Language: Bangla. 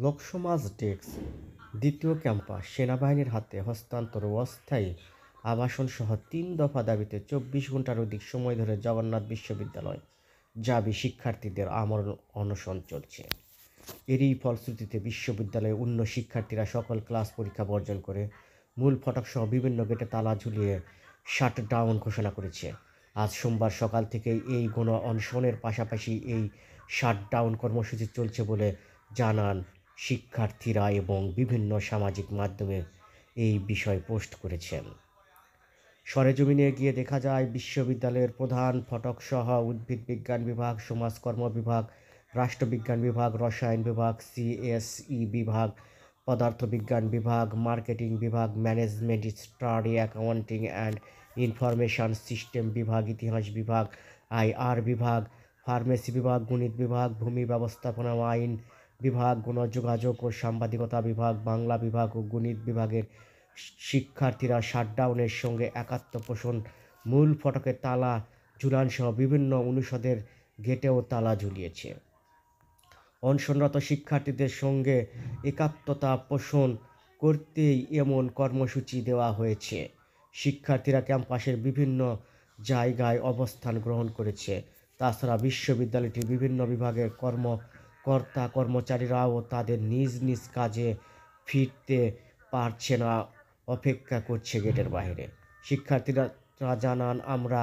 লোকসমাজ ডেস্ক। দ্বিতীয় ক্যাম্পাস সেনাবাহিনীর হাতে হস্তান্তর ও অস্থায়ী আবাসনসহ ৩ দফা দাবিতে ২৪ ঘণ্টার অধিক সময় ধরে জগন্নাথ বিশ্ববিদ্যালয় জাবি শিক্ষার্থীদের আমরণ অনশন চলছে। এরই ফলশ্রুতিতে বিশ্ববিদ্যালয়ে অন্য শিক্ষার্থীরা সকল ক্লাস পরীক্ষা বর্জন করে মূল ফটকসহ বিভিন্ন গেটে তালা ঝুলিয়ে শাটডাউন ঘোষণা করেছে। আজ সোমবার সকাল থেকেই এই গণ অনশনের পাশাপাশি এই শাটডাউন কর্মসূচি চলছে বলে জানান শিক্ষার্থীরা এবং বিভিন্ন সামাজিক মাধ্যমে এই বিষয় পোস্ট করেছেন। সরেজমিনে গিয়ে দেখা যায় বিশ্ববিদ্যালয়ের প্রধান ফটকসহ উদ্ভিদ বিজ্ঞান বিভাগ, সমাজকর্ম বিভাগ, রাষ্ট্রবিজ্ঞান বিভাগ, রসায়ন বিভাগ, সিএসই বিভাগ, পদার্থবিজ্ঞান বিভাগ, মার্কেটিং বিভাগ, management study, accounting and information system বিভাগ, ইতিহাস বিভাগ, আইআর বিভাগ, ফার্মেসি বিভাগ, গণিত বিভাগ, ভূমি ব্যবস্থাপনা ও আইন বিভাগ, গণযোগাযোগ ও সাংবাদিকতা বিভাগ, বাংলা বিভাগ ও গণিত বিভাগের শিক্ষার্থীরা শাটডাউনের সঙ্গে একাত্ম পোষণ মূল ফটকে তালা ঝুলানসহ বিভিন্ন অনুষদের গেটেও তালা ঝুলিয়েছে। অনশনরত শিক্ষার্থীদের সঙ্গে একাত্মতা পোষণ করতেই এমন কর্মসূচি দেওয়া হয়েছে। শিক্ষার্থীরা ক্যাম্পাসের বিভিন্ন জায়গায় অবস্থান গ্রহণ করেছে। তাছাড়া বিশ্ববিদ্যালয়টির বিভিন্ন বিভাগের কর্মচারীরাও তাদের নিজ নিজ কাজে ফিরতে পারছে না, অপেক্ষা করছে গেটের বাইরে। শিক্ষার্থীরা জানান, আমরা